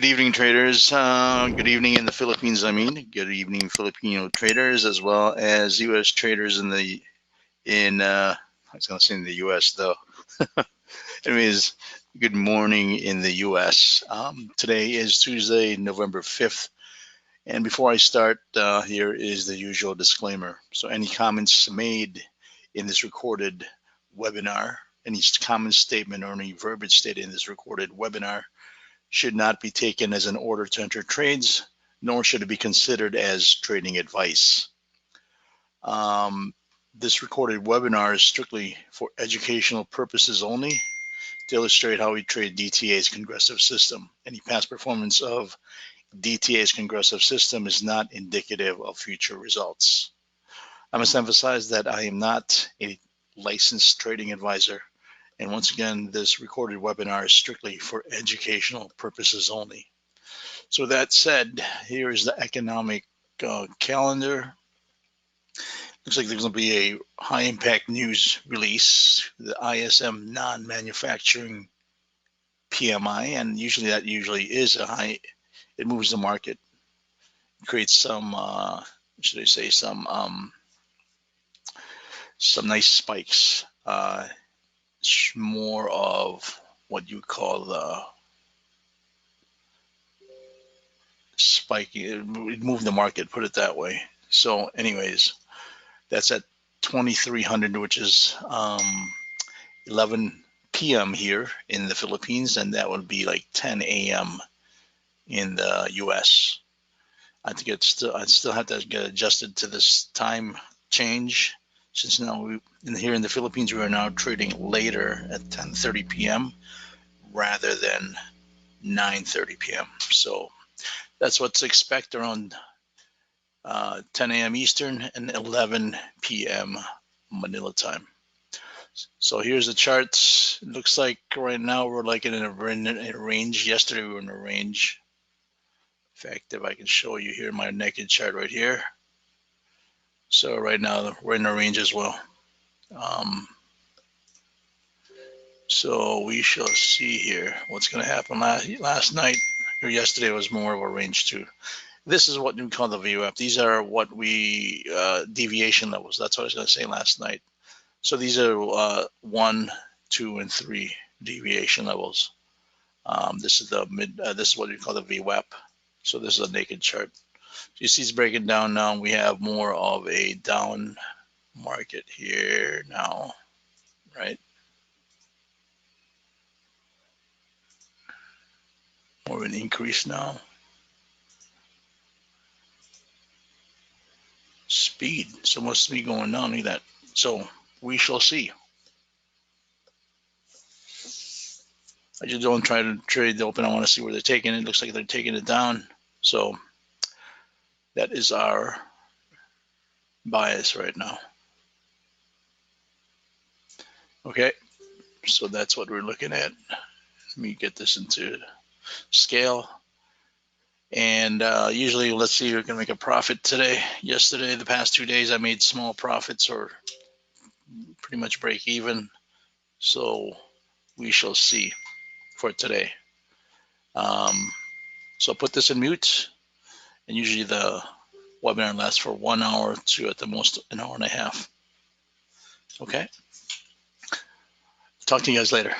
Good evening, traders. Good evening in the Philippines. Good evening, Filipino traders, as well as U.S. traders I was going to say in the U.S. though. Anyways, good morning in the U.S. Today is Tuesday, November 5th, and before I start, here is the usual disclaimer. So, any comments made in this recorded webinar, any comment statement or any verbiage stated in this recorded webinar should not be taken as an order to enter trades, nor should it be considered as trading advice. This recorded webinar is strictly for educational purposes only to illustrate how we trade DTA's congressive system. Any past performance of DTA's congressive system is not indicative of future results. I must emphasize that I am not a licensed trading advisor. And once again, this recorded webinar is strictly for educational purposes only. So that said, here is the economic calendar. Looks like there's going to be a high impact news release, the ISM non-manufacturing PMI, and that usually is a high, it moves the market, creates some, some nice spikes. It's more of what you call the spiking. It moved the market, put it that way. So anyways, that's at 2300, which is 11 p.m. here in the Philippines, and that would be like 10 a.m. in the US. I think I'd still have to get adjusted to this time change, since now here in the Philippines we are now trading later at 10:30 p.m. rather than 9:30 p.m. So that's what to expect around 10 a.m. Eastern and 11 p.m. Manila time. So here's the charts. It looks like right now we're like in a range. Yesterday we were in a range. In fact, if I can show you here my naked chart right here. So right now we're in a range as well. So we shall see here what's going to happen. Last night or yesterday was more of a range too. This is what we call the VWAP. These are what we deviation levels. That's what I was going to say last night. So these are 1, 2, and 3 deviation levels. This is the mid. This is what we call the VWAP. So this is a naked chart. So you see it's breaking down now. We have more of a down market here now, right? More of an increase now. Speed. So must be going down. Look at that. So we shall see. I just don't try to trade the open. I want to see where they're taking it. It looks like they're taking it down. So that is our bias right now. Okay, so that's what we're looking at. Let me get this into scale. And usually, let's see, we're gonna make a profit today. Yesterday, the past 2 days, I made small profits or pretty much break even. So we shall see for today. So I'll put this in mute, and usually the webinar lasts for 1 hour to at the most an hour and a half. Okay. Talk to you guys later.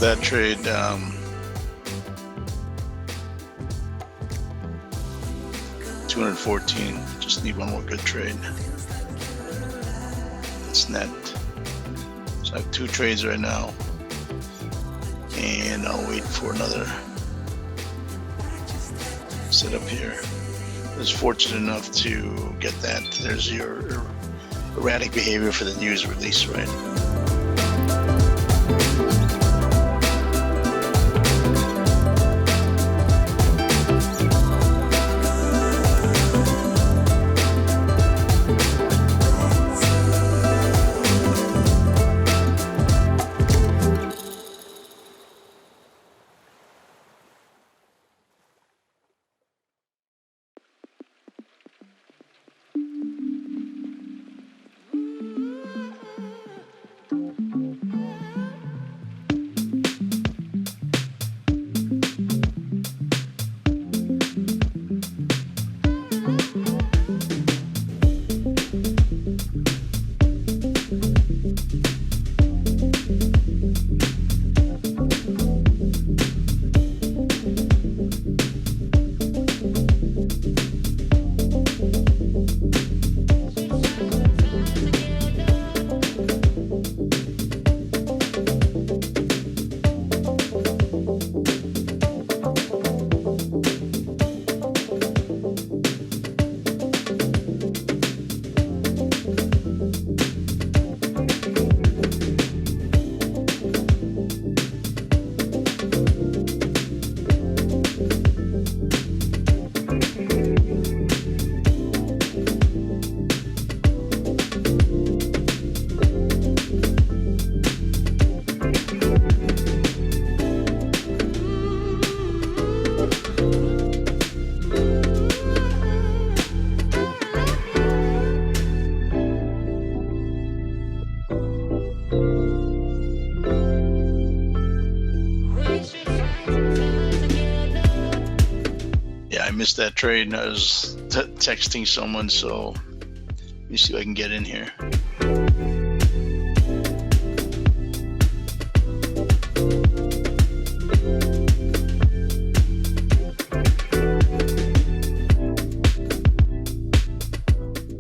bad trade. 214. Just need one more good trade. That's net. So I have 2 trades right now, and I'll wait for another setup here. I was fortunate enough to get that. There's your erratic behavior for the news release, right? I missed that trade and I was texting someone, so let me see if I can get in here.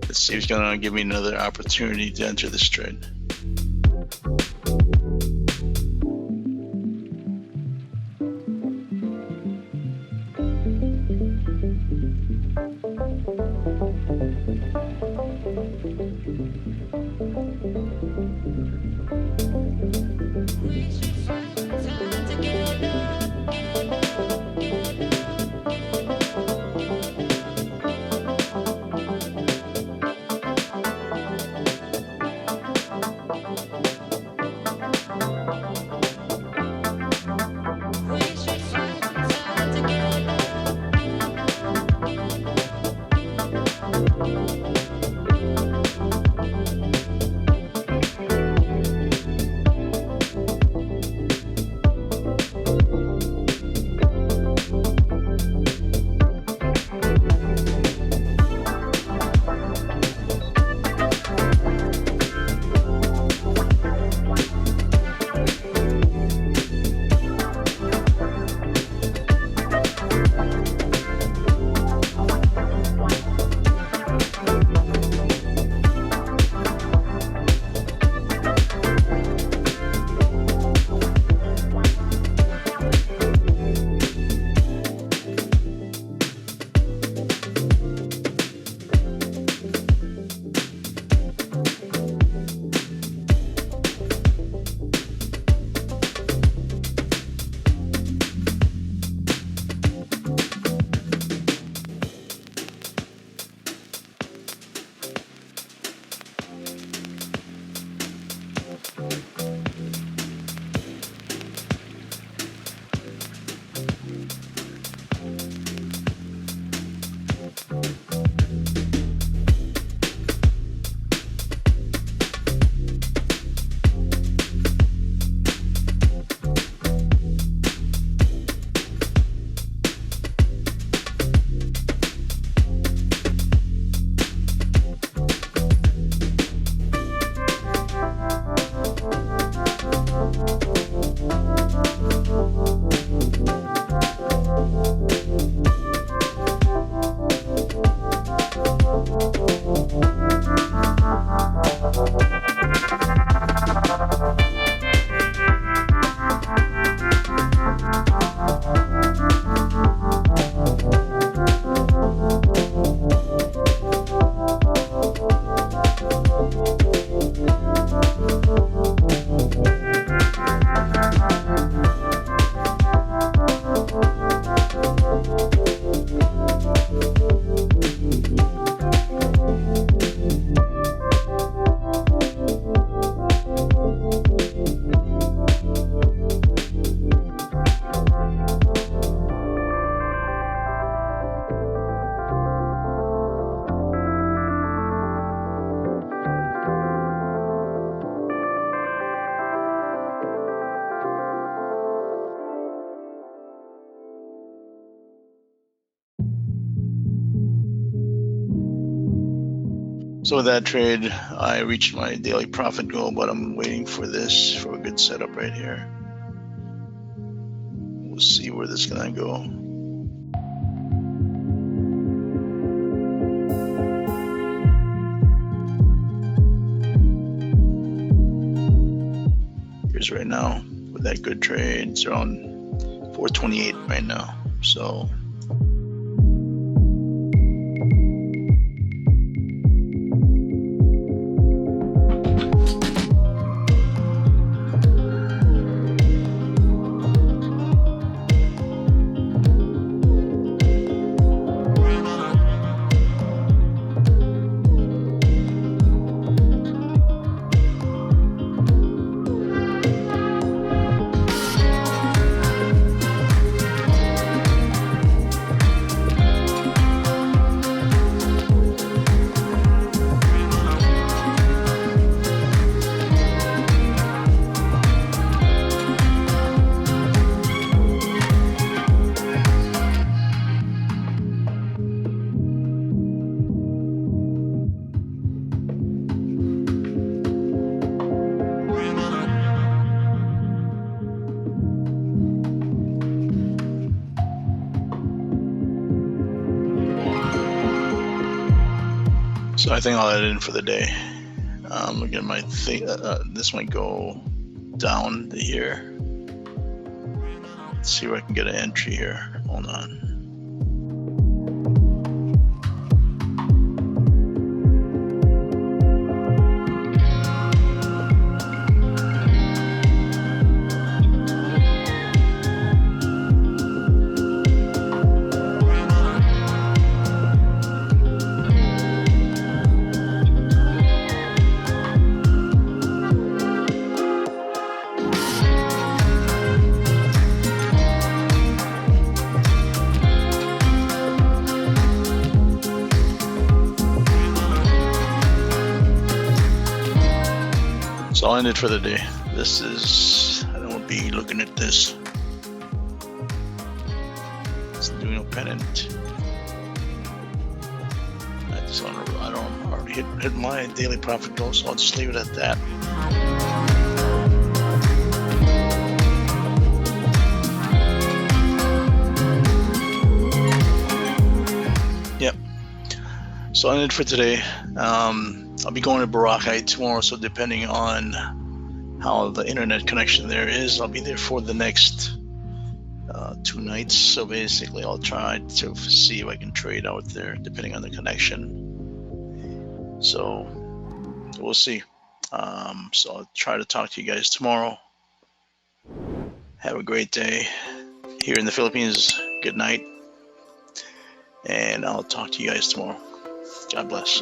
Let's see if he's gonna give me another opportunity to enter this trade. So with that trade, I reached my daily profit goal, but I'm waiting for this for a good setup right here. We'll see where this is gonna go. Here's right now with that good trade. It's around 428 right now. So I think I'll add it in for the day. Looking at my thing, this might go down to here. Let's see where I can get an entry here. Hold on. So I'll end it for the day. This is, I don't want to be looking at this. It's doing a pennant. I don't already hit my daily profit goal, so I'll just leave it at that. Yep. So I ended for today. I'll be going to Boracay tomorrow, so depending on how the internet connection there is, I'll be there for the next 2 nights. So basically, I'll try to see if I can trade out there, depending on the connection. So we'll see. So I'll try to talk to you guys tomorrow. Have a great day here in the Philippines. Good night. And I'll talk to you guys tomorrow. God bless.